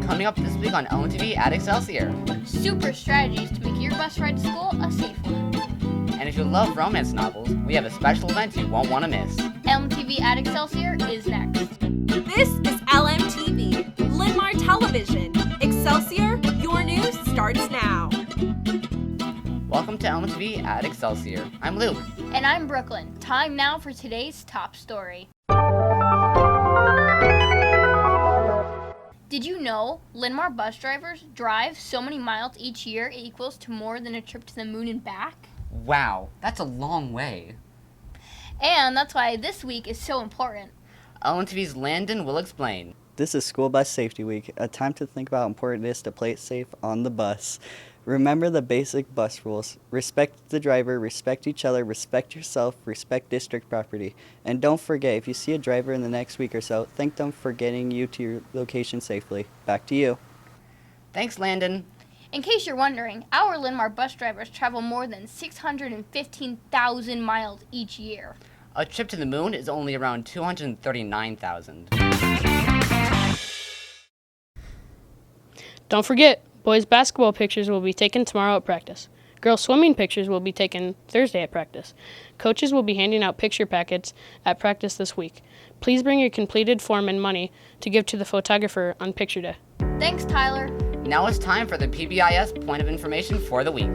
coming up this week on LMTV at Excelsior. Super strategies to make your bus ride to school a safe one. And if you love romance novels, we have a special event you won't want to miss. LMTV at Excelsior is next. This is LMTV, Linmar Television. Excelsior, your news starts now. Welcome to LMTV at Excelsior. I'm Luke. And I'm Brooklyn. Time now for today's top story. Did you know Linmar bus drivers drive so many miles each year it equals to more than a trip to the moon and back? Wow, that's a long way. And that's why this week is so important. LMTV's Landon will explain. This is School Bus Safety Week, a time to think about how important it is to play it safe on the bus. Remember the basic bus rules. Respect the driver, respect each other, respect yourself, respect district property. And don't forget, if you see a driver in the next week or so, thank them for getting you to your location safely. Back to you. Thanks, Landon. In case you're wondering, our Linmar bus drivers travel more than 615,000 miles each year. A trip to the moon is only around 239,000. Don't forget, boys' basketball pictures will be taken tomorrow at practice. Girls' swimming pictures will be taken Thursday at practice. Coaches will be handing out picture packets at practice this week. Please bring your completed form and money to give to the photographer on picture day. Thanks, Tyler. Now it's time for the PBIS point of information for the week.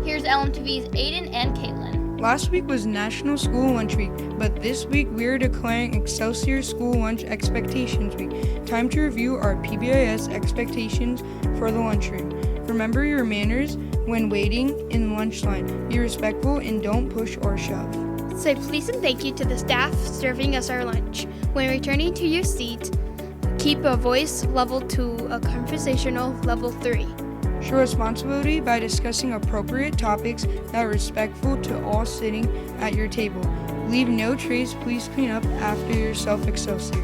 Here's LMTV's Aiden and Caitlin. Last week was National School Lunch Week, but this week we are declaring Excelsior School Lunch Expectations Week. Time to review our PBIS expectations for the lunchroom. Remember your manners when waiting in lunch line. Be respectful and don't push or shove. Say please and thank you to the staff serving us our lunch. When returning to your seat, keep a voice level to a conversational level 3. Show responsibility by discussing appropriate topics that are respectful to all sitting at your table. Leave no trace. Please clean up after yourself, Excelsior.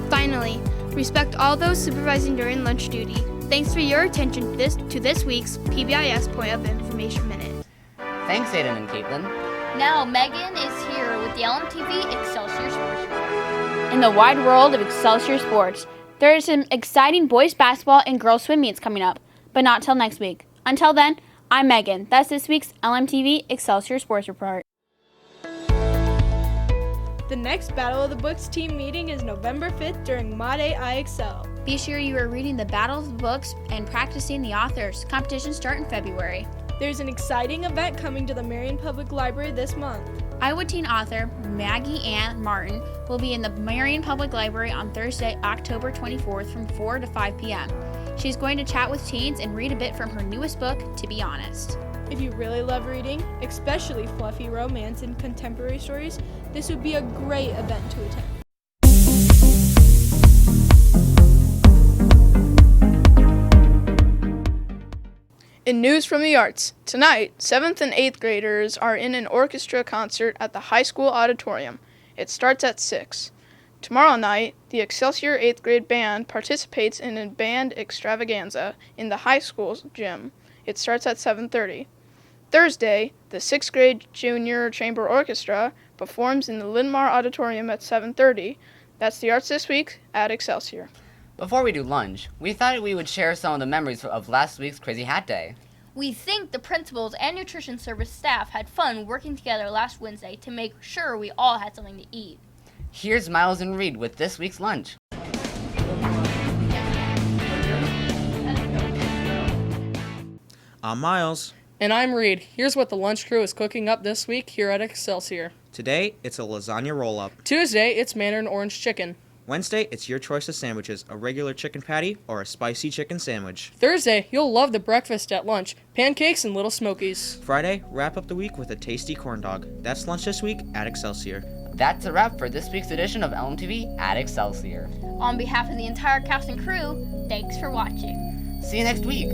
Finally, respect all those supervising during lunch duty. Thanks for your attention to this week's PBIS Point of Information Minute. Thanks, Aiden and Caitlin. Now Megan is here with the LMTV Excelsior Sports Report. In the wide world of Excelsior sports, there is some exciting boys basketball and girls swim meets coming up, but not till next week. Until then, I'm Megan. That's this week's LMTV Excelsior Sports Report. The next Battle of the Books team meeting is November 5th during Mod IXL. Be sure you are reading the Battle of the Books and practicing the authors. Competitions start in February. There's an exciting event coming to the Marion Public Library this month. Iowa teen author Maggie Ann Martin will be in the Marion Public Library on Thursday, October 24th from 4 to 5 p.m. She's going to chat with teens and read a bit from her newest book, To Be Honest. If you really love reading, especially fluffy romance and contemporary stories, this would be a great event to attend. In news from the arts, tonight, 7th and 8th graders are in an orchestra concert at the high school auditorium. It starts at 6. Tomorrow night, the Excelsior 8th grade band participates in a band extravaganza in the high school's gym. It starts at 7:30. Thursday, the 6th grade junior chamber orchestra performs in the Linmar Auditorium at 7:30. That's the arts this week at Excelsior. Before we do lunch, we thought we would share some of the memories of last week's Crazy Hat Day. We think the principals and nutrition service staff had fun working together last Wednesday to make sure we all had something to eat. Here's Miles and Reed with this week's lunch. I'm Miles. And I'm Reed. Here's what the lunch crew is cooking up this week here at Excelsior. Today, it's a lasagna roll-up. Tuesday, it's Mandarin Orange Chicken. Wednesday, it's your choice of sandwiches, a regular chicken patty or a spicy chicken sandwich. Thursday, you'll love the breakfast at lunch, pancakes and Little Smokies. Friday, wrap up the week with a tasty corn dog. That's lunch this week at Excelsior. That's a wrap for this week's edition of LMTV at Excelsior. On behalf of the entire cast and crew, thanks for watching. See you next week.